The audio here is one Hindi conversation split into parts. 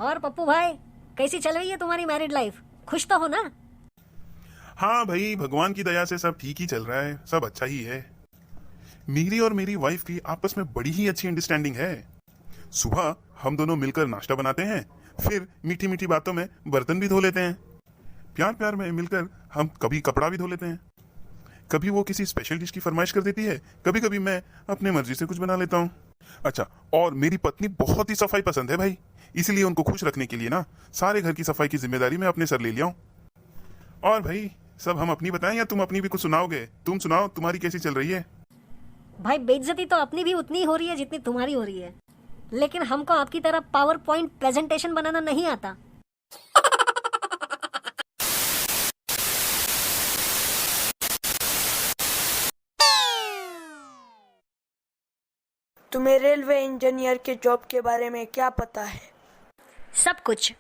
और पप्पू भाई, कैसी चल रही है तुम्हारी मैरिड लाइफ? खुश तो हो ना? हाँ भाई, भगवान की दया से सब ठीक ही चल रहा है, सब अच्छा ही है। मेरी और मेरी वाइफ की आपस में बड़ी ही अच्छी अंडरस्टैंडिंग है। सुबह हम दोनों मिलकर नाश्ता बनाते हैं, फिर मीठी मीठी बातों में बर्तन भी धो लेते हैं। प्यार प्यार में मिलकर हम कभी कपड़ा भी धो लेते हैं। कभी वो किसी स्पेशल डिश की फरमाइश कर देती है, कभी कभी मैं अपने मर्जी से कुछ बना लेता हूँ। अच्छा, और मेरी पत्नी बहुत ही सफाई पसंद है भाई, इसलिए उनको खुश रखने के लिए ना सारे घर की सफाई की जिम्मेदारी मैं अपने सर ले लिया हूँ। और भाई, सब हम अपनी बताएं या तुम अपनी भी कुछ सुनाओगे? तुम सुनाओ, तुम्हारी कैसी चल रही है? भाई, बेइज्जती तो अपनी भी उतनी हो रही है जितनी तुम्हारी हो रही है, लेकिन हमको आपकी तरह पावर पॉइंट प्रेजेंटेशन बनाना नहीं आता। तुम्हें रेलवे इंजीनियर के जॉब के बारे में क्या पता है? सब कुछ।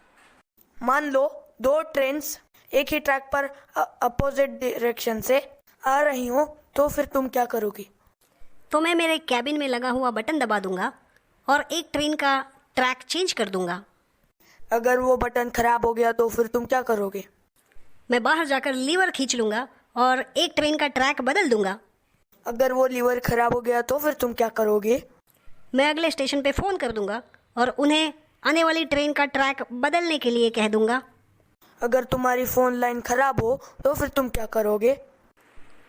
मान लो दो ट्रेन्स एक ही ट्रैक पर अपोजिट डायरेक्शन से आ रही हो, तो फिर तुम क्या करोगी? तो मैं मेरे कैबिन में लगा हुआ बटन दबा दूंगा और एक ट्रेन का ट्रैक चेंज कर दूंगा। अगर वो बटन खराब हो गया तो फिर तुम क्या करोगे? मैं बाहर जाकर लीवर खींच लूंगा और एक ट्रेन का ट्रैक बदल दूंगा। अगर वो लीवर खराब हो गया तो फिर तुम क्या करोगे? मैं अगले स्टेशन पे फ़ोन कर दूंगा और उन्हें आने वाली ट्रेन का ट्रैक बदलने के लिए कह दूंगा। अगर तुम्हारी फोन लाइन खराब हो तो फिर तुम क्या करोगे?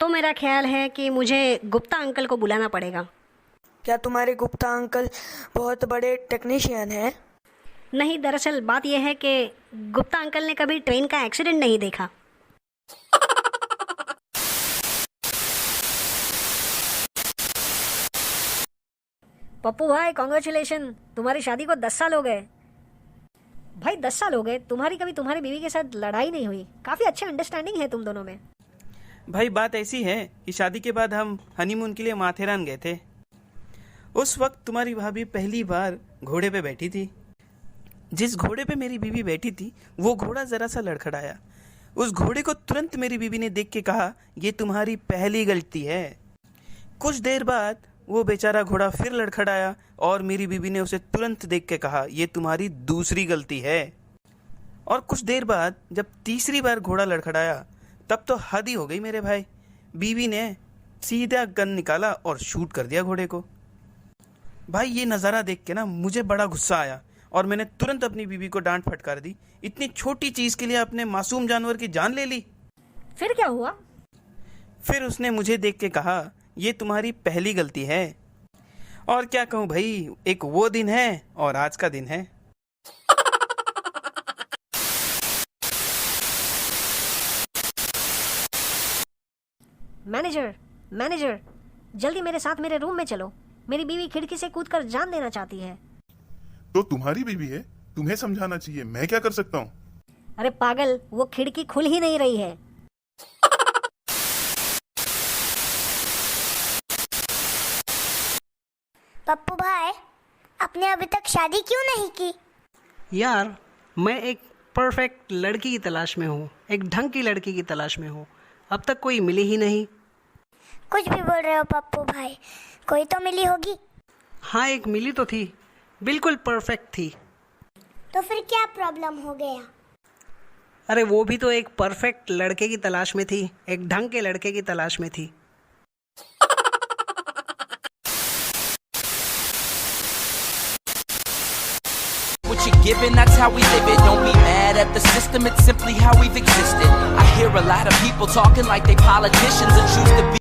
तो मेरा ख्याल है कि मुझे गुप्ता अंकल को बुलाना पड़ेगा। क्या तुम्हारे गुप्ता अंकल बहुत बड़े टेक्नीशियन हैं? नहीं, दरअसल बात यह है कि गुप्ता अंकल ने कभी ट्रेन का एक्सीडेंट नहीं देखा। पप्पू भाई, कॉन्ग्रेचुलेशन, तुम्हारी शादी को 10 साल हो गए। भाई 10 साल हो गए, तुम्हारी कभी तुम्हारी बीवी के साथ लड़ाई नहीं हुई। काफ़ी अच्छी अंडरस्टैंडिंग है तुम दोनों में। भाई बात ऐसी है कि शादी के बाद हम हनीमून के लिए माथेरान गए थे। उस वक्त तुम्हारी भाभी पहली बार घोड़े पे बैठी थी। जिस घोड़े पे मेरी बीवी बैठी थी वो घोड़ा ज़रा सा लड़खड़ाया। उस घोड़े को तुरंत मेरी बीवी ने देख के कहा, ये तुम्हारी पहली गलती है। कुछ देर बाद वो बेचारा घोड़ा फिर लड़खड़ाया और मेरी बीवी ने उसे तुरंत देख के कहा, ये तुम्हारी दूसरी गलती है। और कुछ देर बाद जब तीसरी बार घोड़ा लड़खड़ाया तब तो हद ही हो गई मेरे भाई। बीवी ने सीधा गन निकाला और शूट कर दिया घोड़े को। भाई ये नज़ारा देख के ना मुझे बड़ा गुस्सा आया और मैंने तुरंत अपनी बीवी को डांट फटकार दी। इतनी छोटी चीज़ के लिए अपने मासूम जानवर की जान ले ली। फिर क्या हुआ? फिर उसने मुझे देख के कहा, ये तुम्हारी पहली गलती है। और क्या कहूँ भाई, एक वो दिन है और आज का दिन है। मैनेजर, जल्दी मेरे साथ मेरे रूम में चलो। मेरी बीवी खिड़की से कूदकर जान देना चाहती है। तो तुम्हारी बीवी है, तुम्हें समझाना चाहिए, मैं क्या कर सकता हूँ? अरे पागल, वो खिड़की खुल ही नहीं रही है। पप्पू भाई, आपने अभी तक शादी क्यों नहीं की? यार, मैं एक परफेक्ट लड़की की तलाश में हूँ, एक ढंग की लड़की की तलाश में हूँ। अब तक कोई मिली ही नहीं। कुछ भी बोल रहे हो पप्पू भाई, कोई तो मिली होगी। हाँ, एक मिली तो थी, बिल्कुल परफेक्ट थी। तो फिर क्या प्रॉब्लम हो गया? अरे वो भी तो एक परफेक्ट लड़के की तलाश में थी, एक ढंग के लड़के की तलाश में थी। What you're given, that's how we live it. Don't be mad at the system, it's simply how we've existed. I hear a lot of people talking like they politicians and choose to be